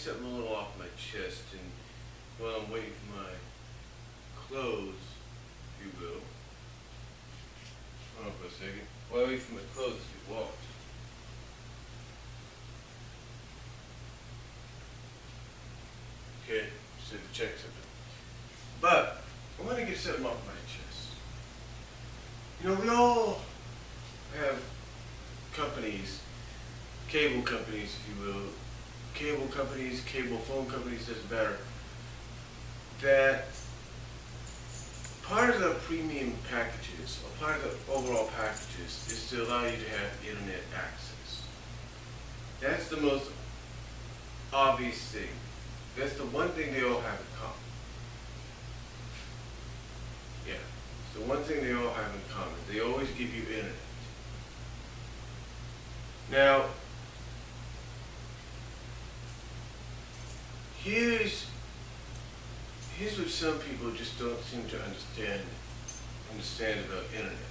something a little off my chest, and while I'm waiting for my clothes, if you will. Hold on for a second. While I wait for my clothes to be washed. Okay, just had to check something. But I want to get something off my chest. You know, we all have companies, cable companies, if you will, cable companies, cable phone companies, doesn't matter, that part of the premium packages, or part of the overall packages, is to allow you to have internet access. That's the most obvious thing. That's the one thing they all have in common. Yeah, it's the one thing they all have in common. They always give you internet. Now, here's what some people just don't seem to understand about internet,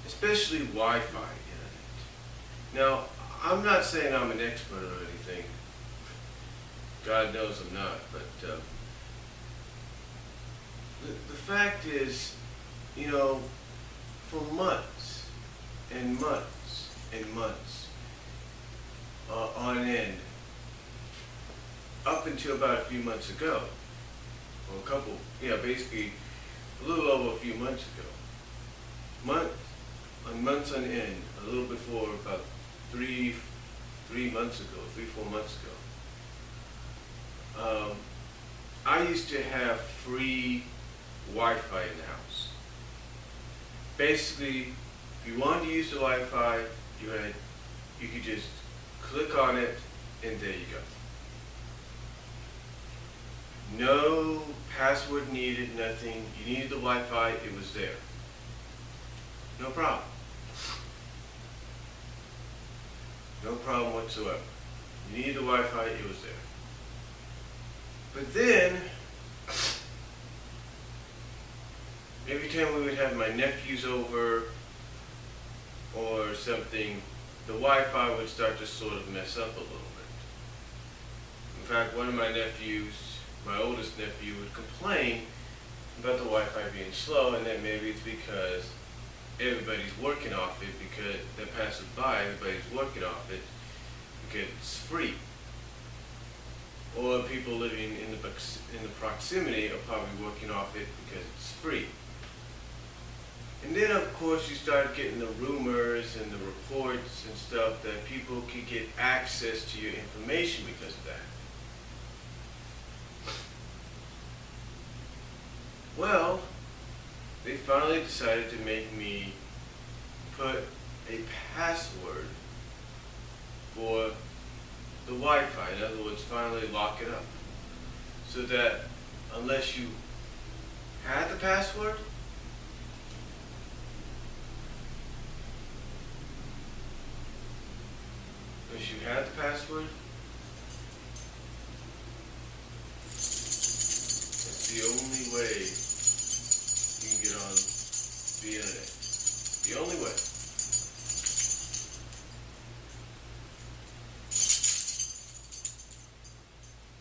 especially Wi-Fi internet. Now, I'm not saying I'm an expert or anything. God knows I'm not, but the fact is, you know, for months and months and months on end, up until about a few months ago, or basically a little over a few months ago, months on end, a little before about 3, 4 months ago, I used to have free Wi-Fi in the house. Basically, if you wanted to use the Wi-Fi, you could just click on it, and there you go. No password needed, nothing. You needed the Wi-Fi, it was there. No problem. No problem whatsoever. You needed the Wi-Fi, it was there. But then, every time we would have my nephews over or something, the Wi-Fi would start to sort of mess up a little bit. In fact, one of my nephews, my oldest nephew, would complain about the Wi-Fi being slow, and that maybe it's because everybody's working off it, because that passes by, everybody's working off it because it's free. Or people living in the proximity are probably working off it because it's free. And then, of course, you start getting the rumors and the reports and stuff that people could get access to your information because of that. Well, they finally decided to make me put a password for the Wi-Fi. In other words, finally lock it up. So that unless you had the password, that's the only way you can get on the internet. The only way.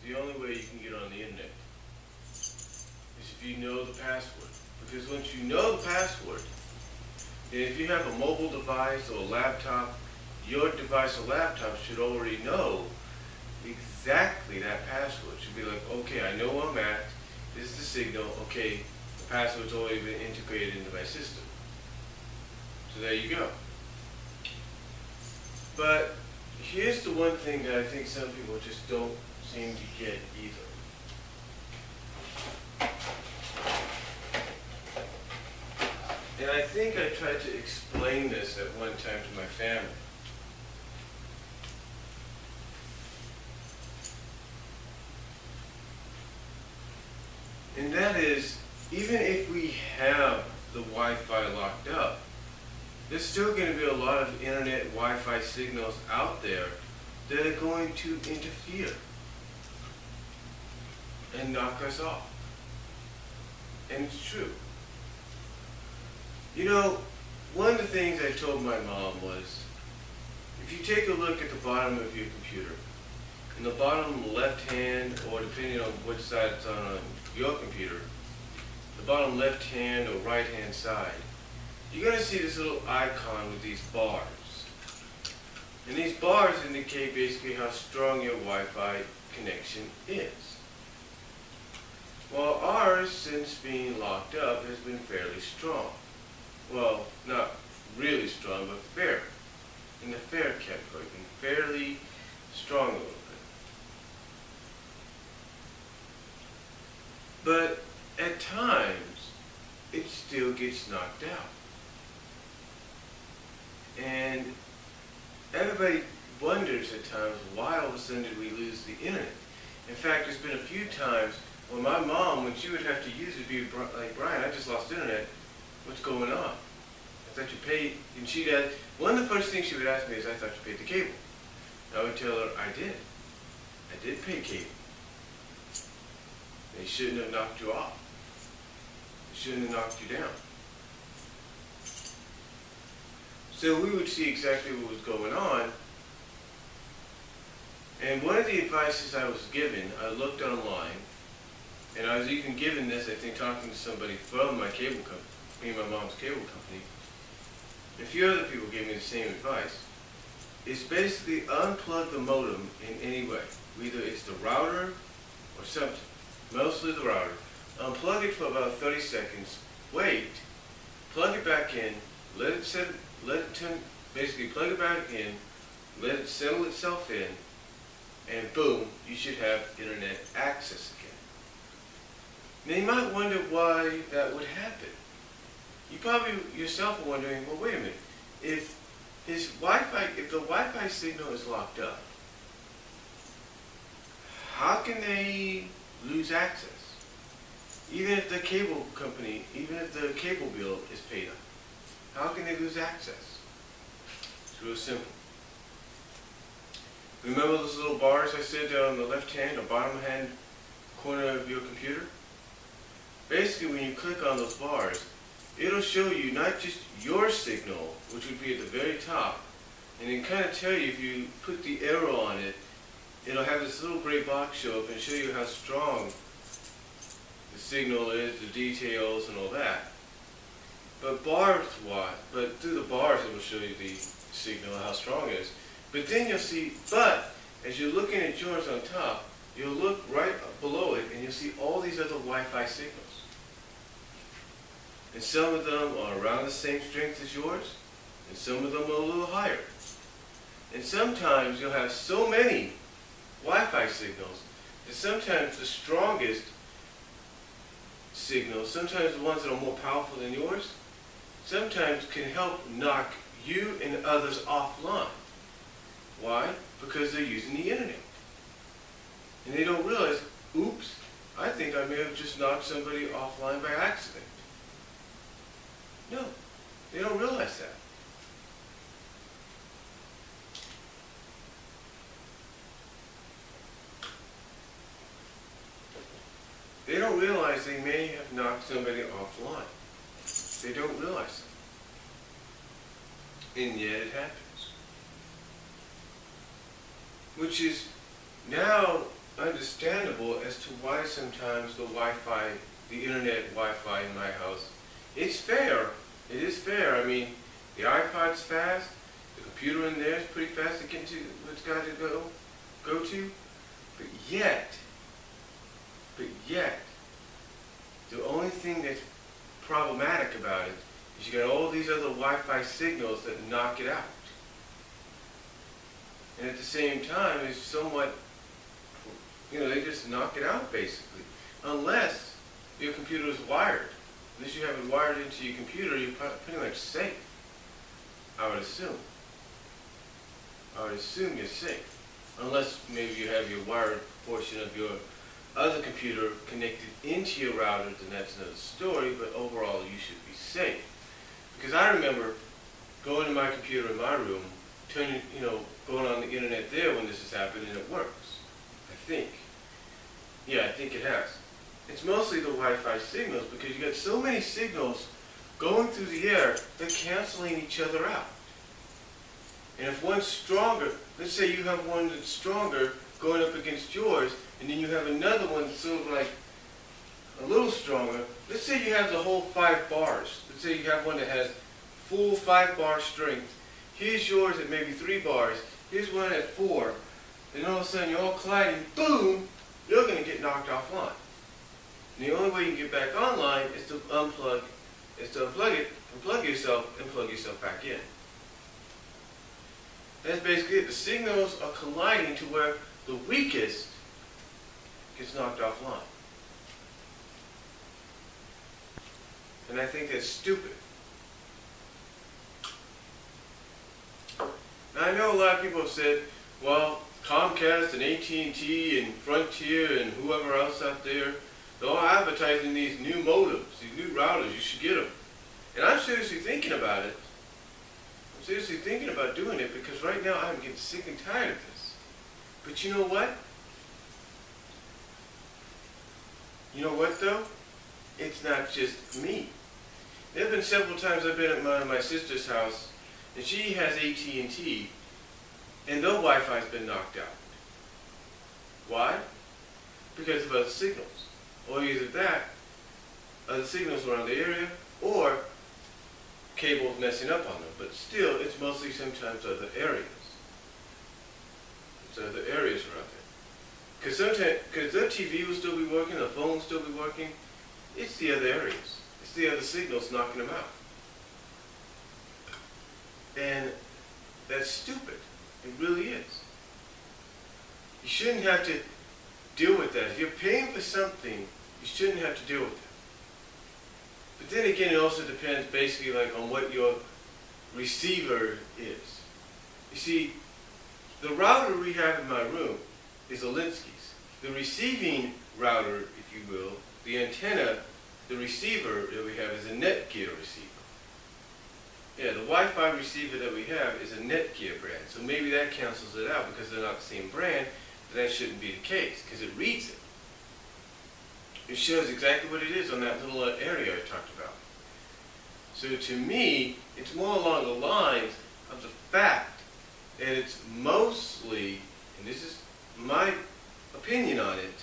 The only way you can get on the internet is if you know the password. Because once you know the password, then if you have a mobile device or a laptop, your device or laptop should already know exactly that password. It should be like, okay, I know where I'm at, this is the signal, okay, the password's already been integrated into my system. So there you go. But here's the one thing that I think some people just don't seem to get either. And I think I tried to explain this at one time to my family. And that is, even if we have the Wi-Fi locked up, there's still going to be a lot of internet Wi-Fi signals out there that are going to interfere and knock us off. And it's true. You know, one of the things I told my mom was, if you take a look at the bottom of your computer, in the bottom left hand, or depending on which side it's on your computer, the bottom left hand or right hand side, you're going to see this little icon with these bars. And these bars indicate basically how strong your Wi-Fi connection is. Well, ours, since being locked up, has been fairly strong. Well, not really strong, but fair. In the fair category, been fairly strong a little bit. But at times, it still gets knocked out. And everybody wonders at times, why all of a sudden did we lose the internet? In fact, there's been a few times when my mom, when she would have to use it, be like, Brian, I just lost internet. What's going on? I thought you paid, and she'd ask, one of the first things she would ask me is, I thought you paid the cable. And I would tell her, I did. I did pay cable. They shouldn't have knocked you off. They shouldn't have knocked you down. So we would see exactly what was going on. And one of the advices I was given, I looked online, and I was even given this, I think, talking to somebody from my cable company, me and my mom's cable company. A few other people gave me the same advice. It's basically unplug the modem in any way. Either it's the router or something. Mostly the router. Unplug it for about 30 seconds. Wait. Plug it back in. Let it set. Basically plug it back in. Let it settle itself in, and boom, you should have internet access again. Now you might wonder why that would happen. You probably yourself are wondering, well, wait a minute, if the Wi-Fi signal is locked up, how can they lose access? Even if the cable company, even if the cable bill is paid up, how can they lose access? It's real simple. Remember those little bars I said down on the left hand or bottom hand corner of your computer? Basically, when you click on those bars, it'll show you not just your signal, which would be at the very top, and then kind of tell you, if you put the arrow on it, it'll have this little gray box show up and show you how strong the signal is, the details, and all that. But through the bars it will show you the signal, how strong it is. But then you'll see, as you're looking at yours on top, you'll look right below it and you'll see all these other Wi-Fi signals. And some of them are around the same strength as yours, and some of them are a little higher. And sometimes you'll have so many Wi-Fi signals that sometimes the strongest signals, sometimes the ones that are more powerful than yours, sometimes can help knock you and others offline. Why? Because they're using the internet. And they don't realize, oops, I think I may have just knocked somebody offline by accident. No, they don't realize that. They don't realize they may have knocked somebody offline. They don't realize it. And yet it happens. Which is now understandable as to why sometimes the Wi-Fi, the internet Wi-Fi in my house, it's fair. It is fair. I mean, the iPod's fast, the computer in there is pretty fast to get to what it's got to go to. But yet, the only thing that's problematic about it is you got all these other Wi-Fi signals that knock it out. And at the same time, it's somewhat, they just knock it out basically. Unless your computer is wired. Unless you have it wired into your computer, you're pretty much safe. I would assume. You're safe. Unless maybe you have your wired portion of your other computer connected into your router, then that's another story, but overall you should be safe. Because I remember going to my computer in my room, going on the internet there when this has happened, and it works. I think. Yeah, I think it has. It's mostly the Wi-Fi signals, because you got so many signals going through the air, they're canceling each other out. And if one's stronger, let's say you have one that's stronger going up against yours, and then you have another one that's sort of like a little stronger. Let's say you have the whole 5 bars. Let's say you have one that has full 5 bar strength. Here's yours at maybe 3 bars. Here's one at 4. And all of a sudden you're all colliding, boom, you're going to get knocked offline. And the only way you can get back online is to unplug it, unplug yourself, and plug yourself back in. That's basically it. The signals are colliding to where the weakest gets knocked offline. And I think that's stupid. Now I know a lot of people have said, well, Comcast and AT&T and Frontier and whoever else out there, they're all advertising these new modems, these new routers, you should get them. And I'm seriously thinking about it. I'm seriously thinking about doing it because right now I'm getting sick and tired of this. But you know what? You know what though? It's not just me. There have been several times I've been at my sister's house and she has AT&T and their Wi-Fi's been knocked out. Why? Because of other signals. Or either that, other signals around the area, or cables messing up on them. But still, it's mostly sometimes other areas. It's other areas around there. Because their TV will still be working, their phone will still be working. It's the other areas. It's the other signals knocking them out. And that's stupid. It really is. You shouldn't have to deal with that. If you're paying for something, you shouldn't have to deal with it. But then again, it also depends basically like on what your receiver is. You see, the router we have in my room is a Linsky's. The receiving router, if you will, the antenna, the receiver that we have is a Netgear receiver. Yeah, the Wi-Fi receiver that we have is a Netgear brand. So maybe that cancels it out because they're not the same brand, but that shouldn't be the case because it reads it. It shows exactly what it is on that little area I talked about. So to me, it's more along the lines of the fact that it's mostly, and this is my opinion on it,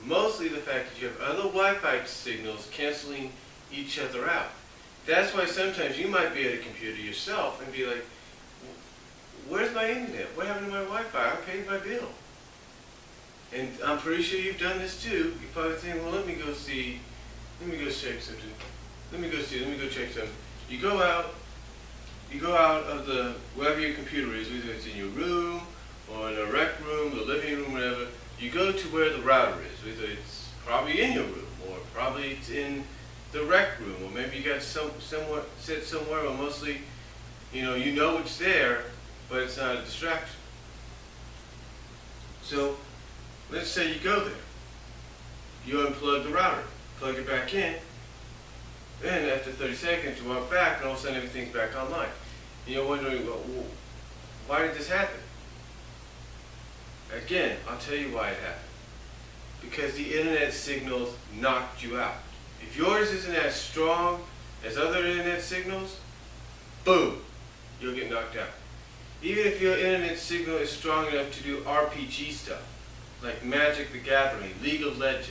mostly the fact that you have other Wi-Fi signals canceling each other out. That's why sometimes you might be at a computer yourself and be like, where's my internet? What happened to my Wi-Fi? I paid my bill. And I'm pretty sure you've done this too. You probably think, well, let me go check something. Let me go check something. You go out of the, wherever your computer is, whether it's in your room or in a rec room, the living room, whatever. You go to where the router is, whether it's probably in your room or probably it's in the rec room, or maybe you got somewhere set somewhere, or mostly, you know it's there, but it's not a distraction. So, let's say you go there. You unplug the router, plug it back in, then after 30 seconds you walk back, and all of a sudden everything's back online. And you're wondering, well, why did this happen? Again, I'll tell you why it happened. Because the internet signals knocked you out. If yours isn't as strong as other internet signals, boom, you'll get knocked out. Even if your internet signal is strong enough to do RPG stuff, like Magic the Gathering, League of Legends,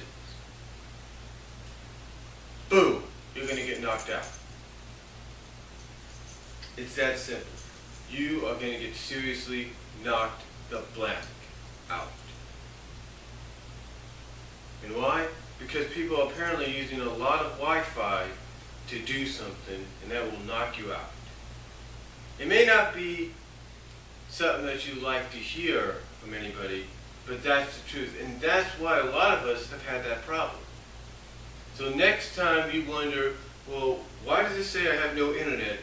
boom, you're going to get knocked out. It's that simple. You are going to get seriously knocked the blank out. And why? Because people are apparently using a lot of Wi-Fi to do something, and that will knock you out. It may not be something that you like to hear from anybody, but that's the truth. And that's why a lot of us have had that problem. So next time you wonder, well, why does it say I have no internet?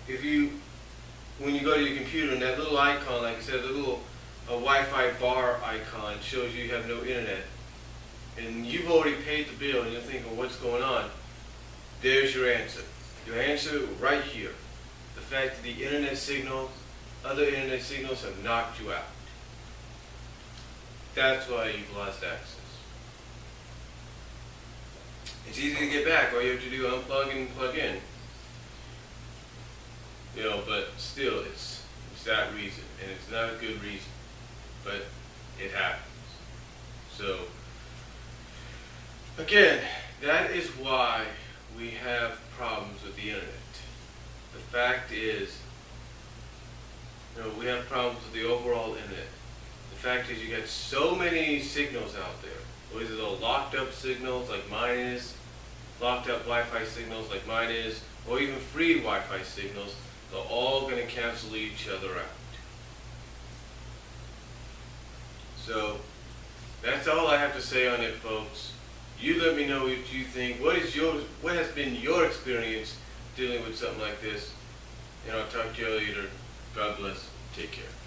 When you go to your computer and that little icon, like I said, the little Wi-Fi bar icon shows you have no internet. And you've already paid the bill and you're thinking, what's going on? There's your answer. Your answer right here. The fact that the internet signals, other internet signals have knocked you out. That's why you've lost access. It's easy to get back. All you have to do is unplug and plug in. But still, it's It's that reason, and it's not a good reason, but it happens. So, again, that is why we have problems with the internet. The fact is, we have problems with the overall internet. The fact is, you got so many signals out there. What is it, all locked up signals like mine is, locked up Wi-Fi signals like mine is, or even free Wi-Fi signals. They're all going to cancel each other out. So, that's all I have to say on it, folks. You let me know what you think. What has been your experience dealing with something like this? And I'll talk to you later. God bless. Take care.